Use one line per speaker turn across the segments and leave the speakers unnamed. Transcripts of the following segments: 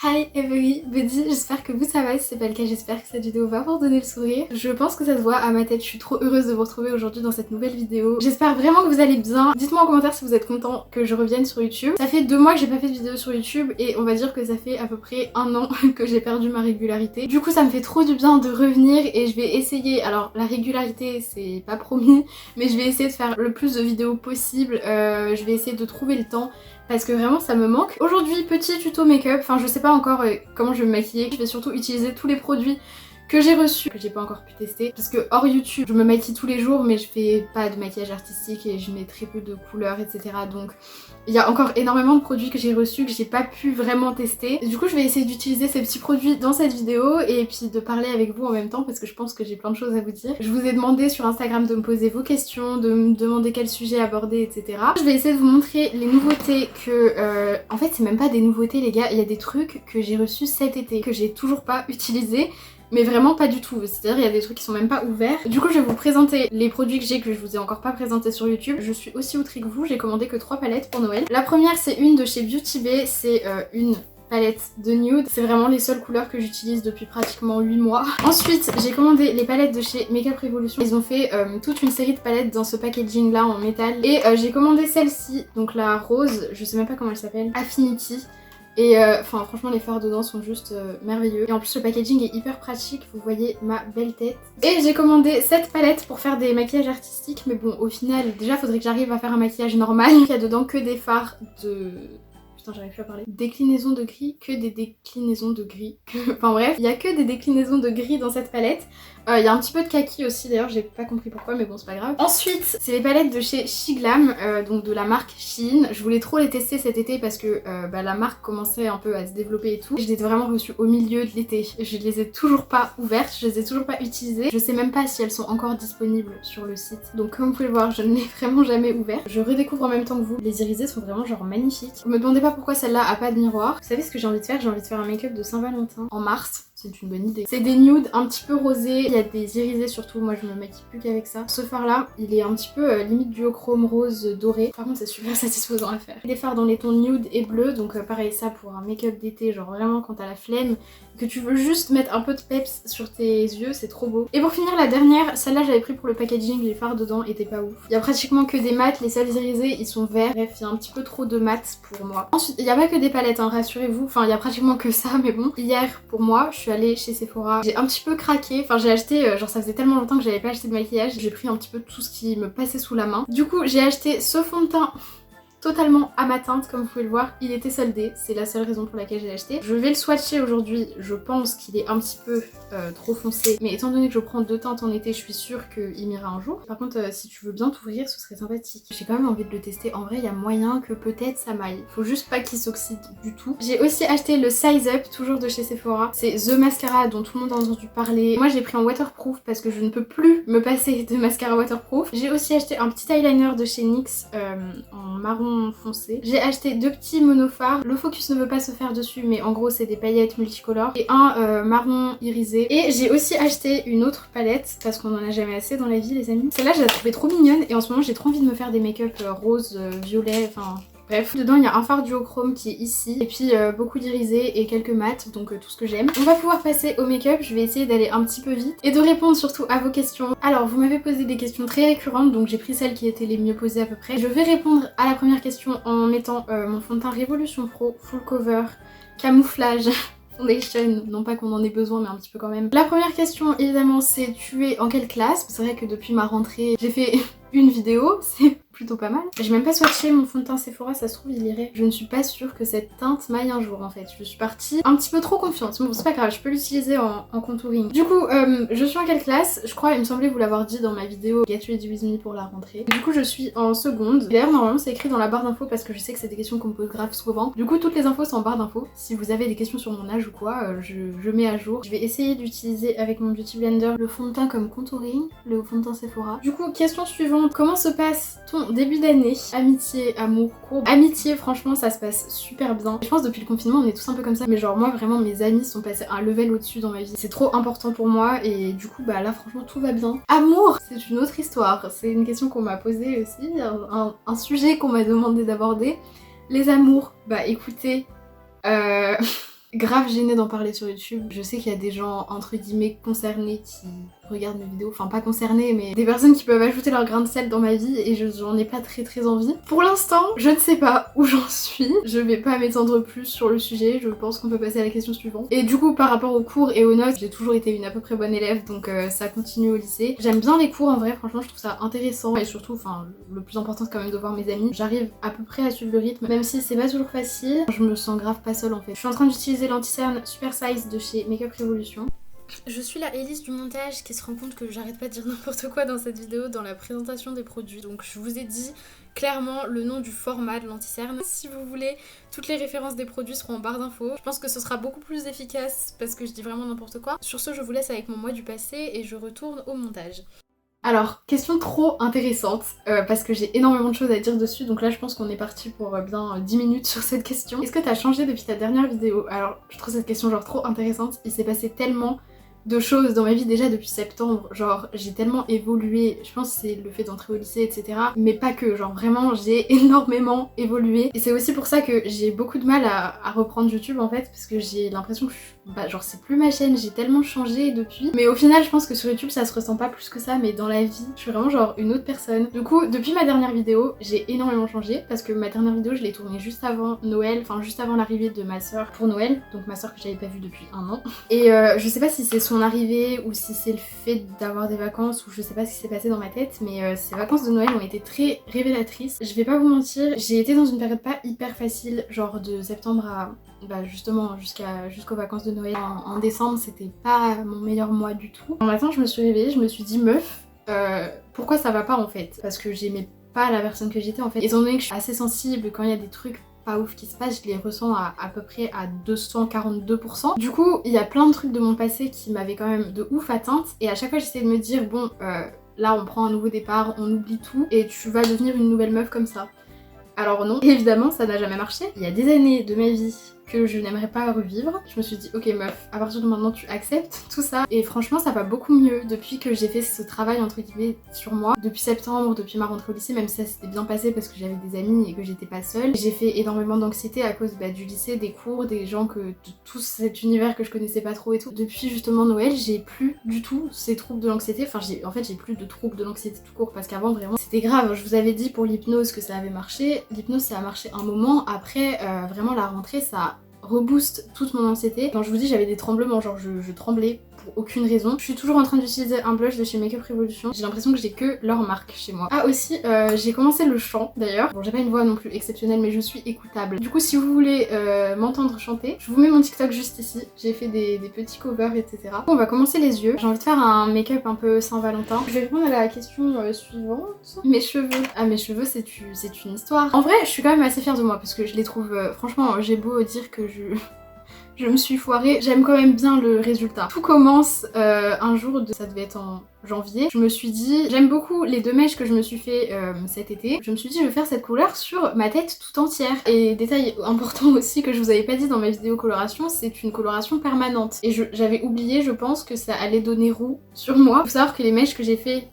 Hi everybody, j'espère que vous ça va, si c'est pas le cas j'espère que cette vidéo va vous donner le sourire. Je pense que ça se voit à ma tête, je suis trop heureuse de vous retrouver aujourd'hui dans cette nouvelle vidéo. J'espère vraiment que vous allez bien. Dites-moi en commentaire si vous êtes content que je revienne sur YouTube. Ça fait 2 mois que j'ai pas fait de vidéo sur YouTube et on va dire que ça fait à peu près 1 an que j'ai perdu ma régularité. Du coup ça me fait trop du bien de revenir et je vais essayer, alors la régularité c'est pas promis, mais je vais essayer de faire le plus de vidéos possible. Je vais essayer de trouver le temps parce que vraiment ça me manque. Aujourd'hui petit tuto make-up, enfin je sais pas encore comment je vais me maquiller, je vais surtout utiliser tous les produits que j'ai reçus, que j'ai pas encore pu tester, parce que hors YouTube je me maquille tous les jours mais je fais pas de maquillage artistique et je mets très peu de couleurs etc, donc il y a encore énormément de produits que j'ai reçus que j'ai pas pu vraiment tester. Et du coup je vais essayer d'utiliser ces petits produits dans cette vidéo et puis de parler avec vous en même temps parce que je pense que j'ai plein de choses à vous dire. Je vous ai demandé sur Instagram de me poser vos questions, de me demander quel sujet aborder etc. Je vais essayer de vous montrer les nouveautés que... En fait c'est même pas des nouveautés les gars, il y a des trucs que j'ai reçus cet été que j'ai toujours pas utilisés. Mais vraiment pas du tout, c'est-à-dire il y a des trucs qui sont même pas ouverts. Du coup je vais vous présenter les produits que j'ai que je vous ai encore pas présentés sur YouTube. Je suis aussi outrée que vous, j'ai commandé que 3 palettes pour Noël. La première c'est une de chez Beauty Bay, c'est une palette de nude. C'est vraiment les seules couleurs que j'utilise depuis pratiquement 8 mois. Ensuite j'ai commandé les palettes de chez Makeup Revolution. Ils ont fait toute une série de palettes dans ce packaging là en métal. Et j'ai commandé celle-ci, donc la rose, je sais même pas comment elle s'appelle, Affinity. Et enfin franchement les fards dedans sont juste merveilleux. Et en plus le packaging est hyper pratique, vous voyez ma belle tête. Et j'ai commandé cette palette pour faire des maquillages artistiques. Mais bon au final déjà faudrait que j'arrive à faire un maquillage normal. Il y a dedans que des fards de... Putain j'arrive plus à parler. Déclinaisons de gris, que des déclinaisons de gris. Enfin bref, il y a que des déclinaisons de gris dans cette palette. Il y a un petit peu de kaki aussi d'ailleurs, j'ai pas compris pourquoi mais bon c'est pas grave. Ensuite c'est les palettes de chez Shiglam, donc de la marque Shein. Je voulais trop les tester cet été parce que la marque commençait un peu à se développer et tout. Je les ai vraiment reçues au milieu de l'été. Je les ai toujours pas ouvertes, je les ai toujours pas utilisées. Je sais même pas si elles sont encore disponibles sur le site. Donc comme vous pouvez le voir je ne l'ai vraiment jamais ouverte. Je redécouvre en même temps que vous. Les irisés sont vraiment genre magnifiques. Vous me demandez pas pourquoi celle-là a pas de miroir. Vous savez ce que j'ai envie de faire? J'ai envie de faire un make-up de Saint-Valentin en mars. C'est une bonne idée. C'est des nudes un petit peu rosés, il y a des irisés surtout, moi je me maquille plus qu'avec ça. Ce fard là, il est un petit peu limite duochrome rose doré. Par contre c'est super satisfaisant à faire. Des fards dans les tons nude et bleu, donc pareil ça pour un make-up d'été, genre vraiment quand t'as la flemme, que tu veux juste mettre un peu de peps sur tes yeux, c'est trop beau. Et pour finir la dernière, celle-là j'avais pris pour le packaging, les fards dedans étaient pas ouf. Il y a pratiquement que des mats, les seuls irisés ils sont verts, bref il y a un petit peu trop de mats pour moi. Ensuite il y a pas que des palettes hein, rassurez-vous, enfin il y a pratiquement que ça mais bon. Hier pour moi je suis allée chez Sephora, j'ai un petit peu craqué, enfin j'ai acheté, genre ça faisait tellement longtemps que j'avais pas acheté de maquillage, j'ai pris un petit peu tout ce qui me passait sous la main. Du coup j'ai acheté ce fond de teint totalement à ma teinte comme vous pouvez le voir, il était soldé, c'est la seule raison pour laquelle j'ai acheté. Je vais le swatcher aujourd'hui, je pense qu'il est un petit peu trop foncé, mais étant donné que je prends 2 teintes en été, je suis sûre qu'il m'ira un jour. Par contre si tu veux bien t'ouvrir ce serait sympathique. J'ai quand même envie de le tester, en vrai il y a moyen que peut-être ça m'aille, faut juste pas qu'il s'oxyde du tout. J'ai aussi acheté le Size Up, toujours de chez Sephora, c'est The Mascara dont tout le monde a entendu parler. Moi j'ai pris en waterproof parce que je ne peux plus me passer de mascara waterproof. J'ai aussi acheté un petit eyeliner de chez NYX en marron foncé. J'ai acheté 2 petits monofards. Le focus ne veut pas se faire dessus mais en gros c'est des paillettes multicolores. Et un marron irisé. Et j'ai aussi acheté une autre palette parce qu'on en a jamais assez dans la vie les amis. Celle-là je la trouvais trop mignonne et en ce moment j'ai trop envie de me faire des make-up rose, violet, enfin... Bref, dedans il y a un fard duochrome qui est ici et puis beaucoup d'irisés et quelques mats, donc tout ce que j'aime. On va pouvoir passer au make-up, je vais essayer d'aller un petit peu vite et de répondre surtout à vos questions. Alors vous m'avez posé des questions très récurrentes donc j'ai pris celles qui étaient les mieux posées à peu près. Je vais répondre à la première question en mettant mon fond de teint Révolution Pro Full Cover Camouflage Foundation, non pas qu'on en ait besoin mais un petit peu quand même. La première question évidemment c'est tu es en quelle classe? C'est vrai que depuis ma rentrée j'ai fait une vidéo, c'est plutôt pas mal. J'ai même pas swatché mon fond de teint Sephora, ça se trouve il irait. Je ne suis pas sûre que cette teinte m'aille un jour en fait. Je suis partie un petit peu trop confiante. Bon c'est pas grave, je peux l'utiliser en contouring. Du coup je suis en quelle classe? Je crois il me semblait vous l'avoir dit dans ma vidéo Get Ready With Me pour la rentrée. Du coup je suis en seconde. D'ailleurs normalement c'est écrit dans la barre d'infos parce que je sais que c'est des questions qu'on me pose grave souvent. Du coup toutes les infos sont en barre d'infos. Si vous avez des questions sur mon âge ou quoi, je mets à jour. Je vais essayer d'utiliser avec mon Beauty Blender le fond de teint comme contouring, le fond de teint Sephora. Du coup question suivante, comment se passe ton début d'année? Amitié, amour, courbe. Amitié franchement ça se passe super bien. Je pense depuis le confinement on est tous un peu comme ça mais genre moi vraiment mes amis sont passés un level au-dessus dans ma vie. C'est trop important pour moi et du coup bah là franchement tout va bien. Amour c'est une autre histoire, c'est une question qu'on m'a posée aussi, un sujet qu'on m'a demandé d'aborder. Les amours, bah écoutez grave gênée d'en parler sur YouTube. Je sais qu'il y a des gens entre guillemets concernés qui regardent mes vidéos, enfin pas concernés mais des personnes qui peuvent ajouter leur grain de sel dans ma vie et j'en ai pas très envie. Pour l'instant, je ne sais pas où j'en suis. Je vais pas m'étendre plus sur le sujet, je pense qu'on peut passer à la question suivante. Et du coup par rapport aux cours et aux notes, j'ai toujours été une à peu près bonne élève donc ça continue au lycée. J'aime bien les cours en vrai, franchement je trouve ça intéressant et surtout enfin le plus important c'est quand même de voir mes amis. J'arrive à peu près à suivre le rythme même si c'est pas toujours facile. Je me sens grave pas seule en fait. Je suis en train d'utiliser l'anti-cerne Super Size de chez Makeup Revolution. Je suis la Élise du montage qui se rend compte que j'arrête pas de dire n'importe quoi dans cette vidéo dans la présentation des produits. Donc je vous ai dit clairement le nom du format de l'anti-cerne. Si vous voulez, toutes les références des produits seront en barre d'infos. Je pense que ce sera beaucoup plus efficace parce que je dis vraiment n'importe quoi. Sur ce, je vous laisse avec mon moi du passé et je retourne au montage. Alors, question trop intéressante, parce que j'ai énormément de choses à dire dessus, donc là je pense qu'on est parti pour bien 10 minutes sur cette question. Est-ce que t'as changé depuis ta dernière vidéo? Alors, je trouve cette question genre trop intéressante, il s'est passé tellement de choses dans ma vie déjà depuis septembre, genre j'ai tellement évolué, je pense que c'est le fait d'entrer au lycée etc, mais pas que, genre vraiment j'ai énormément évolué et c'est aussi pour ça que j'ai beaucoup de mal à reprendre YouTube en fait parce que j'ai l'impression que genre c'est plus ma chaîne, j'ai tellement changé depuis, mais au final je pense que sur YouTube ça se ressent pas plus que ça, mais dans la vie je suis vraiment genre une autre personne. Du coup depuis ma dernière vidéo j'ai énormément changé parce que ma dernière vidéo je l'ai tournée juste avant Noël, enfin juste avant l'arrivée de ma soeur pour Noël, donc ma soeur que j'avais pas vue depuis un an et je sais pas si c'est son arrivée ou si c'est le fait d'avoir des vacances ou je sais pas ce qui s'est passé dans ma tête, mais ces vacances de Noël ont été très révélatrices. Je vais pas vous mentir, j'ai été dans une période pas hyper facile, genre de septembre à justement jusqu'aux vacances de Noël. En décembre c'était pas mon meilleur mois du tout. Un matin je me suis réveillée, je me suis dit meuf, pourquoi ça va pas en fait? Parce que j'aimais pas la personne que j'étais en fait. Étant donné que je suis assez sensible, quand il y a des trucs pas ouf qui se passe, je les ressens à peu près à 242%. Du coup, il y a plein de trucs de mon passé qui m'avaient quand même de ouf atteinte et à chaque fois j'essayais de me dire bon, là on prend un nouveau départ, on oublie tout et tu vas devenir une nouvelle meuf comme ça. Alors non, évidemment ça n'a jamais marché. Il y a des années de ma vie que je n'aimerais pas revivre. Je me suis dit ok meuf, à partir de maintenant tu acceptes tout ça. Et franchement ça va beaucoup mieux depuis que j'ai fait ce travail entre guillemets sur moi. Depuis septembre, depuis ma rentrée au lycée, même si ça s'était bien passé parce que j'avais des amis et que j'étais pas seule. J'ai fait énormément d'anxiété à cause du lycée, des cours, des gens de tout cet univers que je connaissais pas trop et tout. Depuis justement Noël, j'ai plus du tout ces troubles de l'anxiété. Enfin en fait j'ai plus de troubles de l'anxiété tout court parce qu'avant vraiment c'était grave. Je vous avais dit pour l'hypnose que ça avait marché. L'hypnose ça a marché un moment. Après vraiment la rentrée ça rebooste toute mon anxiété. Quand je vous dis j'avais des tremblements, genre je tremblais pour aucune raison. Je suis toujours en train d'utiliser un blush de chez Makeup Revolution. J'ai l'impression que j'ai que leur marque chez moi. Ah aussi, j'ai commencé le chant d'ailleurs. Bon j'ai pas une voix non plus exceptionnelle mais je suis écoutable. Du coup si vous voulez m'entendre chanter, je vous mets mon TikTok juste ici. J'ai fait des petits covers etc. On va commencer les yeux. J'ai envie de faire un make-up un peu Saint-Valentin. Je vais répondre à la question suivante. Mes cheveux. Ah mes cheveux c'est une histoire. En vrai je suis quand même assez fière de moi parce que je les trouve franchement j'ai beau dire que je me suis foirée, j'aime quand même bien le résultat. Tout commence un jour, ça devait être en janvier, je me suis dit, j'aime beaucoup les deux mèches que je me suis fait cet été, je me suis dit je vais faire cette couleur sur ma tête tout entière. Et détail important aussi que je vous avais pas dit dans ma vidéo coloration, c'est une coloration permanente. Et j'avais oublié, je pense, que ça allait donner roux sur moi. Faut savoir que les mèches que j'ai fait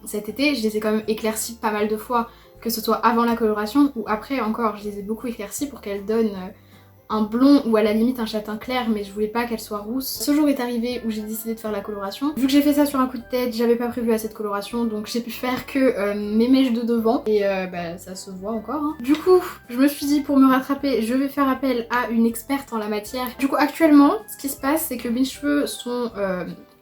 cet été, je les ai quand même éclaircies pas mal de fois, que ce soit avant la coloration ou après encore, je les ai beaucoup éclaircies pour qu'elles donnent un blond ou à la limite un châtain clair, mais je voulais pas qu'elle soit rousse. Ce jour est arrivé où j'ai décidé de faire la coloration. Vu que j'ai fait ça sur un coup de tête, j'avais pas prévu à cette coloration, donc j'ai pu faire que mes mèches de devant et ça se voit encore. Hein. Du coup, je me suis dit pour me rattraper, je vais faire appel à une experte en la matière. Du coup, actuellement, ce qui se passe, c'est que mes cheveux sont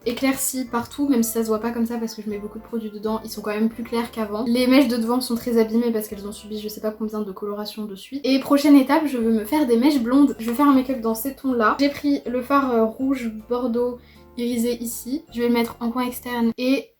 éclaircis partout, même si ça se voit pas comme ça parce que je mets beaucoup de produits dedans, ils sont quand même plus clairs qu'avant. Les mèches de devant sont très abîmées parce qu'elles ont subi je sais pas combien de colorations de suite. Et prochaine étape, je veux me faire des mèches blondes. Je vais faire un make-up dans ces tons là. J'ai pris le fard rouge bordeaux irisé ici. Je vais le mettre en coin externe et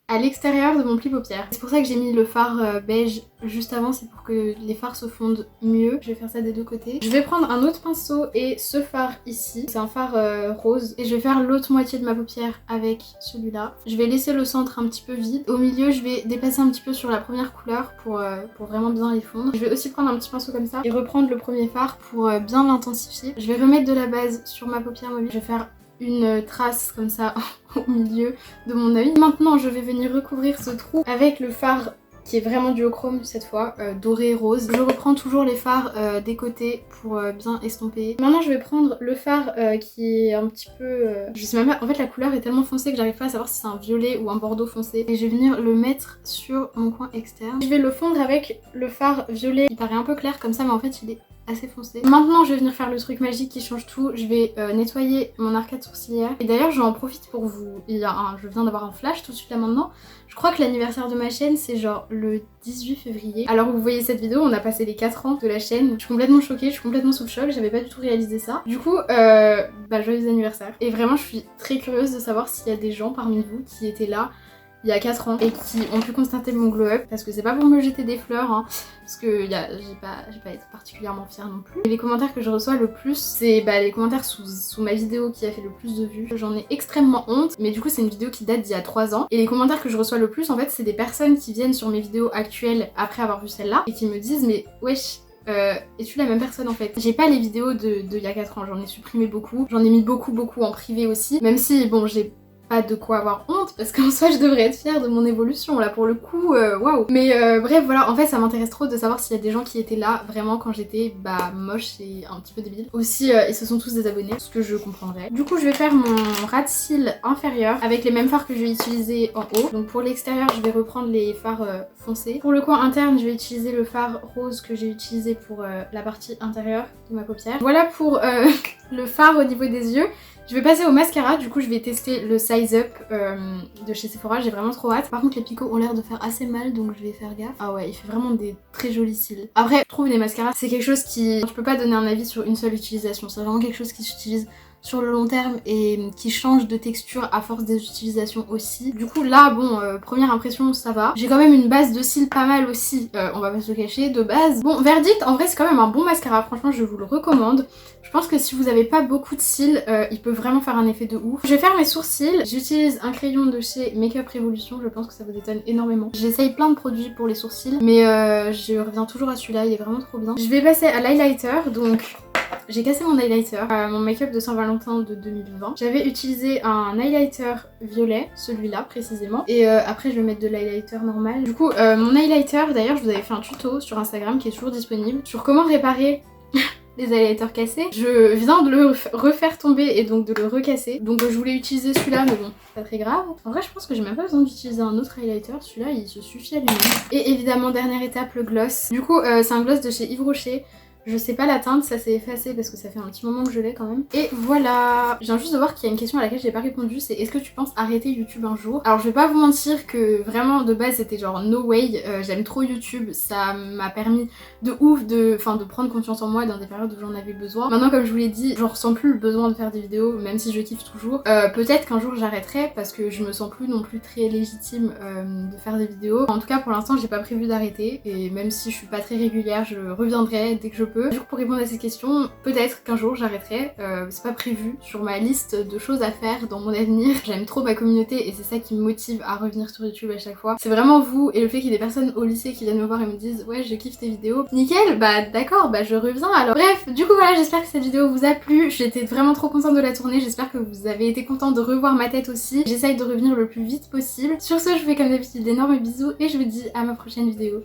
à l'extérieur de mon pli paupière. C'est pour ça que j'ai mis le fard beige juste avant, c'est pour que les fards se fondent mieux. Je vais faire ça des deux côtés. Je vais prendre un autre pinceau et ce fard ici. C'est un fard rose. Et je vais faire l'autre moitié de ma paupière avec celui-là. Je vais laisser le centre un petit peu vide. Au milieu, je vais dépasser un petit peu sur la première couleur pour vraiment bien les fondre. Je vais aussi prendre un petit pinceau comme ça et reprendre le premier fard pour bien l'intensifier. Je vais remettre de la base sur ma paupière mobile. Je vais faire une trace comme ça au milieu de mon œil. Maintenant je vais venir recouvrir ce trou avec le fard qui est vraiment duochrome cette fois, doré rose. Je reprends toujours les fards des côtés pour bien estomper. Maintenant je vais prendre le fard qui est un petit peu... je sais même pas, en fait la couleur est tellement foncée que j'arrive pas à savoir si c'est un violet ou un bordeaux foncé. Et je vais venir le mettre sur mon coin externe. Je vais le fondre avec le fard violet, il paraît un peu clair comme ça mais en fait il est assez foncé. Maintenant je vais venir faire le truc magique qui change tout. Je vais nettoyer mon arcade sourcilière. Et d'ailleurs j'en profite pour vous... je viens d'avoir un flash tout de suite là maintenant. Je crois que l'anniversaire de ma chaîne c'est genre le 18 février. Alors vous voyez cette vidéo, on a passé les 4 ans de la chaîne. Je suis complètement choquée, je suis complètement sous le choc, j'avais pas du tout réalisé ça. Du coup, joyeux anniversaire. Et vraiment je suis très curieuse de savoir s'il y a des gens parmi vous qui étaient là il y a 4 ans et qui ont pu constater mon glow up, parce que c'est pas pour me jeter des fleurs hein, parce que j'ai pas été particulièrement fière non plus. Et les commentaires que je reçois le plus c'est les commentaires sous ma vidéo qui a fait le plus de vues. J'en ai extrêmement honte, mais du coup c'est une vidéo qui date d'il y a 3 ans et les commentaires que je reçois le plus en fait c'est des personnes qui viennent sur mes vidéos actuelles après avoir vu celle-là et qui me disent mais wesh, es-tu la même personne en fait? J'ai pas les vidéos de il y a 4 ans, j'en ai supprimé beaucoup, j'en ai mis beaucoup en privé aussi, même si bon j'ai pas de quoi avoir honte parce qu'en soi je devrais être fière de mon évolution là pour le coup, waouh. Mais bref voilà, en fait ça m'intéresse trop de savoir s'il y a des gens qui étaient là vraiment quand j'étais moche et un petit peu débile. Aussi ils se sont tous désabonnés, ce que je comprendrais. Du coup je vais faire mon ras de cils inférieur avec les mêmes fards que je vais utiliser en haut. Donc pour l'extérieur je vais reprendre les fards foncés. Pour le coin interne je vais utiliser le fard rose que j'ai utilisé pour la partie intérieure de ma paupière. Voilà pour le fard au niveau des yeux. Je vais passer au mascara, du coup je vais tester le Size Up de chez Sephora, j'ai vraiment trop hâte. Par contre les picots ont l'air de faire assez mal donc je vais faire gaffe. Ah ouais, il fait vraiment des très jolis cils. Après, je trouve les mascaras c'est quelque chose qui... Je peux pas donner un avis sur une seule utilisation, c'est vraiment quelque chose qui s'utilise sur le long terme et qui change de texture à force des utilisations aussi. Du coup là bon, première impression ça va. J'ai quand même une base de cils pas mal aussi, on va pas se le cacher, de base. Bon verdict, en vrai c'est quand même un bon mascara, franchement je vous le recommande. Je pense que si vous avez pas beaucoup de cils, il peut vraiment faire un effet de ouf. Je vais faire mes sourcils, j'utilise un crayon de chez Makeup Revolution, je pense que ça vous étonne énormément. J'essaye plein de produits pour les sourcils, mais je reviens toujours à celui-là, il est vraiment trop bien. Je vais passer à l'highlighter, donc... J'ai cassé mon highlighter, mon make-up de Saint-Valentin de 2020. J'avais utilisé un highlighter violet, celui-là précisément. Et après je vais mettre de l'highlighter normal. Du coup mon highlighter, d'ailleurs je vous avais fait un tuto sur Instagram qui est toujours disponible sur comment réparer les highlighters cassés. Je viens de le refaire tomber et donc de le recasser. Donc je voulais utiliser celui-là mais bon, pas très grave. En vrai je pense que j'ai même pas besoin d'utiliser un autre highlighter, celui-là il se suffit à lui-même. Et évidemment dernière étape, le gloss. Du coup c'est un gloss de chez Yves Rocher. Je sais pas la teinte, ça s'est effacé parce que ça fait un petit moment que je l'ai quand même. Et voilà. Je viens juste de voir qu'il y a une question à laquelle j'ai pas répondu, c'est est-ce que tu penses arrêter YouTube un jour? Alors je vais pas vous mentir que vraiment de base c'était genre no way, j'aime trop YouTube, ça m'a permis de ouf de prendre confiance en moi dans des périodes où j'en avais besoin. Maintenant comme je vous l'ai dit, je ressens plus le besoin de faire des vidéos même si je kiffe toujours. Peut-être qu'un jour j'arrêterai parce que je me sens plus non plus très légitime de faire des vidéos. En tout cas pour l'instant j'ai pas prévu d'arrêter et même si je suis pas très régulière je reviendrai dès que je peux. Du coup pour répondre à ces questions, peut-être qu'un jour j'arrêterai, c'est pas prévu sur ma liste de choses à faire dans mon avenir. J'aime trop ma communauté et c'est ça qui me motive à revenir sur YouTube à chaque fois. C'est vraiment vous et le fait qu'il y ait des personnes au lycée qui viennent me voir et me disent ouais je kiffe tes vidéos. Nickel, bah d'accord, bah je reviens alors. Bref, du coup voilà, j'espère que cette vidéo vous a plu. J'étais vraiment trop contente de la tourner, j'espère que vous avez été content de revoir ma tête aussi. J'essaye de revenir le plus vite possible. Sur ce, je vous fais comme d'habitude d'énormes bisous et je vous dis à ma prochaine vidéo.